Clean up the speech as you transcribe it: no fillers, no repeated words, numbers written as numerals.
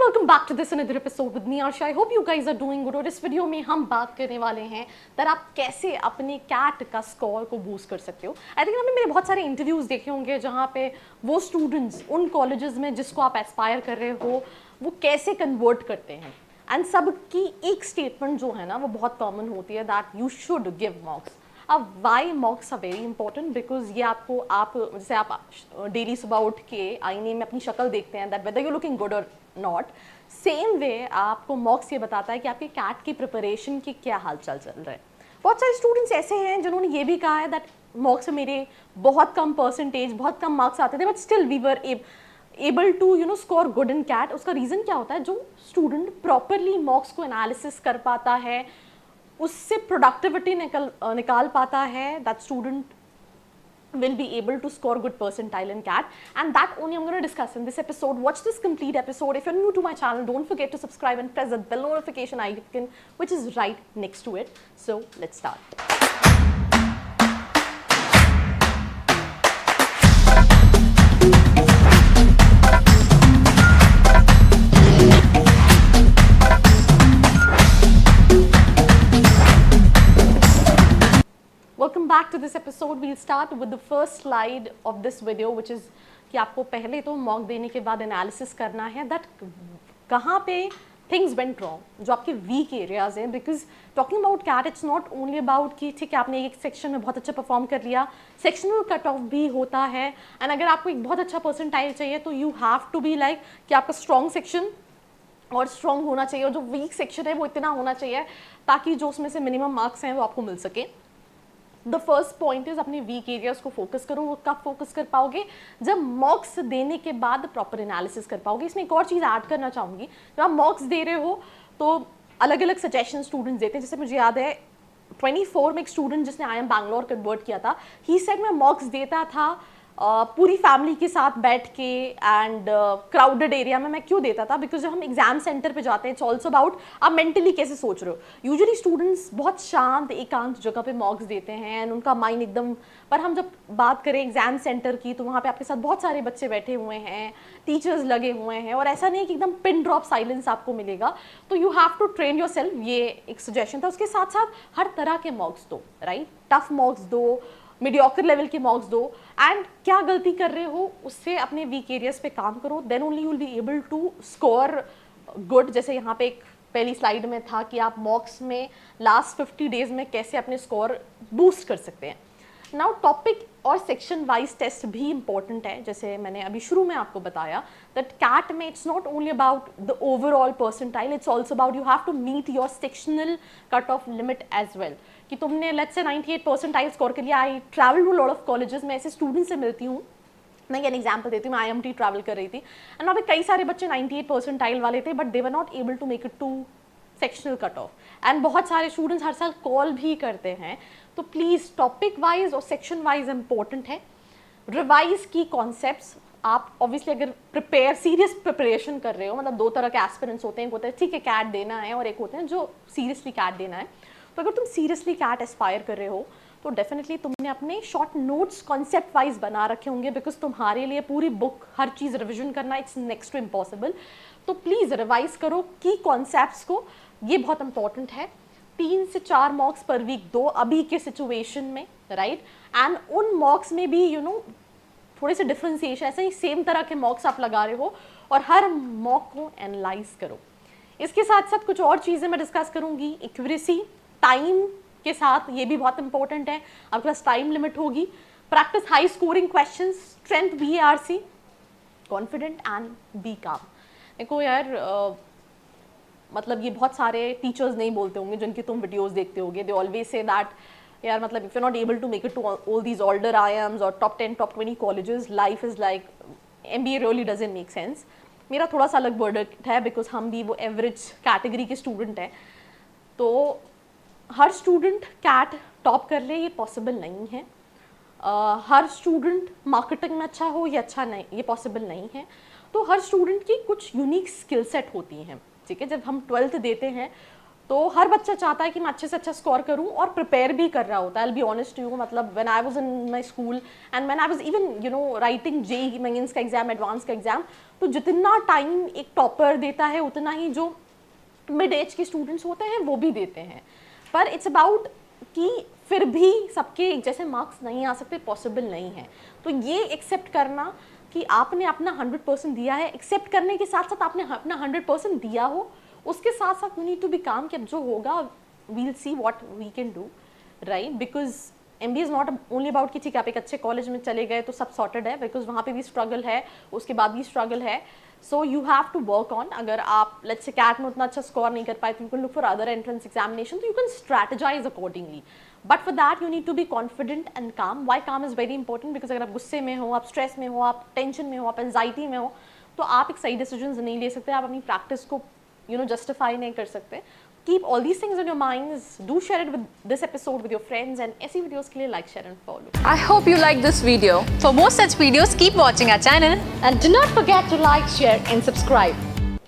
welcome back to this another episode with me Arsha. I hope you guys are doing good. और इस video में हम बात करने वाले हैं that आप कैसे अपने कैट का स्कोर को बूस्ट कर सकते हो. आई थिंक आपने मेरे बहुत सारे इंटरव्यूज देखे होंगे जहाँ पे वो स्टूडेंट्स उन कॉलेजेस में जिसको आप एस्पायर कर रहे हो वो कैसे कन्वर्ट करते हैं. एंड सबकी एक स्टेटमेंट जो है ना वो बहुत कॉमन होती है that you should give mocks. अब why mocks are very important because ये आपको आप जैसे आप डेली सुबह उठ के आईने में अपनी शक्ल देखते हैं that whether you looking good और नॉट, सेम वे आपको मॉक्स ये बताता है कि आपके कैट की प्रिपरेशन की क्या हालचाल चल रहा है. बहुत सारे स्टूडेंट्स ऐसे हैं जिन्होंने ये भी कहा है दैट मॉक्स में मेरे बहुत कम परसेंटेज बहुत कम मार्क्स आते थे but still we were able to score good in CAT. उसका रीज़न क्या होता है, जो स्टूडेंट प्रॉपरली मॉक्स को एनालिसिस कर पाता है उससे प्रोडक्टिविटी निकाल पाता है, that student will be able to score good percentile in CAT, and that only I'm going to discuss in this episode. Watch this complete episode. If you're new to my channel, don't forget to subscribe and press the bell notification icon which is right next to it. So let's start. Welcome back to this episode. We'll start with the first slide of this video, which is कि आपको पहले तो mock देने के बाद analysis करना है that कहाँ पे थिंग्स वेंट रॉन्ग, जो आपके वीक एरियाज हैं. Because talking about CAT it's not only about कि ठीक है आपने एक सेक्शन में बहुत अच्छा परफॉर्म कर लिया, सेक्शनल कट ऑफ भी होता है. एंड अगर आपको एक बहुत अच्छा परसेंटाइल चाहिए तो you have to be like कि आपका स्ट्रॉन्ग सेक्शन और स्ट्रॉन्ग होना चाहिए और जो वीक सेक्शन है वो इतना होना चाहिए ताकि जो उसमें से मिनिमम मार्क्स हैं वो आपको मिल सके. द फर्स्ट पॉइंट इज अपने वीक एरियाज को फोकस करो. वो कब फोकस कर पाओगे, जब मॉक्स देने के बाद प्रॉपर एनालिसिस कर पाओगे. इसमें एक और चीज़ ऐड करना चाहूँगी, जब आप मॉक्स दे रहे हो तो अलग अलग सजेशन स्टूडेंट्स देते हैं. जैसे मुझे याद है 24 में एक स्टूडेंट जिसने IIM बैंगलोर कन्वर्ट किया था, ही सेड मैं मॉक्स देता था पूरी फैमिली के साथ बैठ के एंड क्राउडेड एरिया में. मैं क्यों देता था, बिकॉज जब हम एग्जाम सेंटर पे जाते हैं इट्स ऑल्सो अबाउट आप मेंटली कैसे सोच रहे हो. यूजुअली स्टूडेंट्स बहुत शांत एकांत जगह पे मॉक्स देते हैं एंड उनका माइंड एकदम, पर हम जब बात करें एग्जाम सेंटर की तो वहाँ पे आपके साथ बहुत सारे बच्चे बैठे हुए हैं, टीचर्स लगे हुए हैं और ऐसा नहीं कि एकदम पिन ड्रॉप साइलेंस आपको मिलेगा. तो you have to train yourself, ये एक सजेशन था. उसके साथ साथ हर तरह के मॉक्स दो, राइट. टफ मॉक्स दो, मीडियोकर लेवल के मॉक्स दो एंड क्या गलती कर रहे हो उससे अपने वीक एरियाज पे काम करो. Then only you will be able to score good. जैसे यहाँ पे एक पहली स्लाइड में था कि आप मॉक्स में लास्ट 50 डेज में कैसे अपने स्कोर बूस्ट कर सकते हैं. नाउ टॉपिक और सेक्शन वाइज टेस्ट भी इंपॉर्टेंट है. जैसे मैंने अभी शुरू में आपको बताया दैट कैट में it's not only about the overall percentile, it's also about you have to meet your sectional cut off limit as well. कि तुमने लेट्स से 98 परसेंटाइल स्कोर कर लिया. I travel to lot of colleges, मैं ऐसे student से मिलती हूँ. मैं एन एग्जाम्पल देती हूँ, मैं IMT ट्रैवल कर रही थी एंड वहाँ पे कई सारे बच्चे 98 परसेंटाइल वाले थे but they were not able to make it to sectional cut off. And बहुत सारे स्टूडेंट्स हर साल कॉल भी करते हैं. तो प्लीज़ टॉपिक वाइज और सेक्शन वाइज इंपॉर्टेंट है. रिवाइज की कॉन्सेप्ट्स आप ऑब्वियसली अगर सीरियस प्रिपरेशन कर रहे हो, मतलब दो तरह के एस्पिरेंट्स होते हैं, एक होता है ठीक है कैट देना है और एक होते हैं जो सीरियसली कैट देना है. तो अगर तुम सीरियसली कैट एस्पायर कर रहे हो तो डेफिनेटली तुमने अपने शॉर्ट नोट्स कॉन्सेप्ट वाइज बना रखे होंगे बिकॉज तुम्हारे लिए पूरी बुक हर चीज़ रिविजन करना इट्स नेक्स्ट टू इम्पॉसिबल. तो प्लीज़ रिवाइज करो की कॉन्सेप्ट्स को, ये बहुत इंपॉर्टेंट है. 3 से 4 मॉक्स पर वीक दो अभी के सिचुएशन में, राइट. एंड उन मॉक्स में भी थोड़े से डिफ्रेंसिएशन, ऐसे ही सेम तरह के मॉक्स आप लगा रहे हो और हर मॉक को एनालाइज करो. इसके साथ साथ कुछ और चीज़ें मैं डिस्कस करूँगी. एक्यूरेसी, टाइम के साथ ये भी बहुत इंपॉर्टेंट है. आपके पास टाइम लिमिट होगी. Practice high scoring questions, strength BARC, confident and be calm. देखो यार मतलब ये बहुत सारे टीचर्स नहीं बोलते होंगे जिनकी तुम वीडियोस देखते होगे. दे ऑलवेज से दैट यार मतलब if you not able to make it to all these older IIMs और top 10 top 20 colleges, life is like MBA really doesn't make sense. मेरा थोड़ा सा अलग वर्डिक्ट है बिकॉज हम भी वो एवरेज कैटेगरी के स्टूडेंट हैं. तो हर स्टूडेंट कैट टॉप कर ले ये पॉसिबल नहीं है. हर स्टूडेंट मार्केटिंग में अच्छा हो ये अच्छा नहीं, ये पॉसिबल नहीं है. तो हर स्टूडेंट की कुछ यूनिक स्किल सेट होती हैं, ठीक है. जब हम 12th देते हैं तो हर बच्चा चाहता है कि मैं अच्छे से अच्छा स्कोर करूं और प्रिपेयर भी कर रहा होता है। I will be honest to you, मतलब when I was in my school and when I was even you know writing JEE Mains का एग्जाम, एडवांस का एग्जाम, तो जितना टाइम एक टॉपर देता है उतना ही जो मिड एज के स्टूडेंट्स होते हैं वो भी देते हैं। पर इट्स अबाउट कि फिर भी सबके एक जैसे मार्क्स नहीं आ सकते, पॉसिबल नहीं है। तो ये एक्सेप्ट करना कि आपने अपना 100% दिया है, एक्सेप्ट करने के साथ साथ आपने अपना 100% दिया हो, उसके साथ साथ यू नीड टू बी काम कि अब जो होगा we'll see what we can do, right? Because MBA is not only about कि ठीक है आप एक अच्छे कॉलेज में चले गए तो सब सॉर्टेड है, बिकॉज वहाँ पे भी स्ट्रगल है, उसके बाद भी स्ट्रगल है। So you have to work on. अगर आप लेट्स से कैट में उतना अच्छा स्कोर नहीं कर पाए तो you can look for other entrance examination, तो you can strategise accordingly. But for that you need to be confident and calm. Why calm is very important? Because अगर आप गुस्से में हो, आप स्ट्रेस में हो, आप टेंशन में हो, आप एंजाइटी में हो, तो आप एक सही डिसीजन नहीं ले सकते, आप अपनी प्रैक्टिस को जस्टिफाई नहीं कर सकते। Keep all these things in your minds. Do share it with this episode with your friends, and ऐसी videos के लिए like, share and follow. I hope you like this video. For more such videos, keep watching our channel. And do not forget to like, share and subscribe.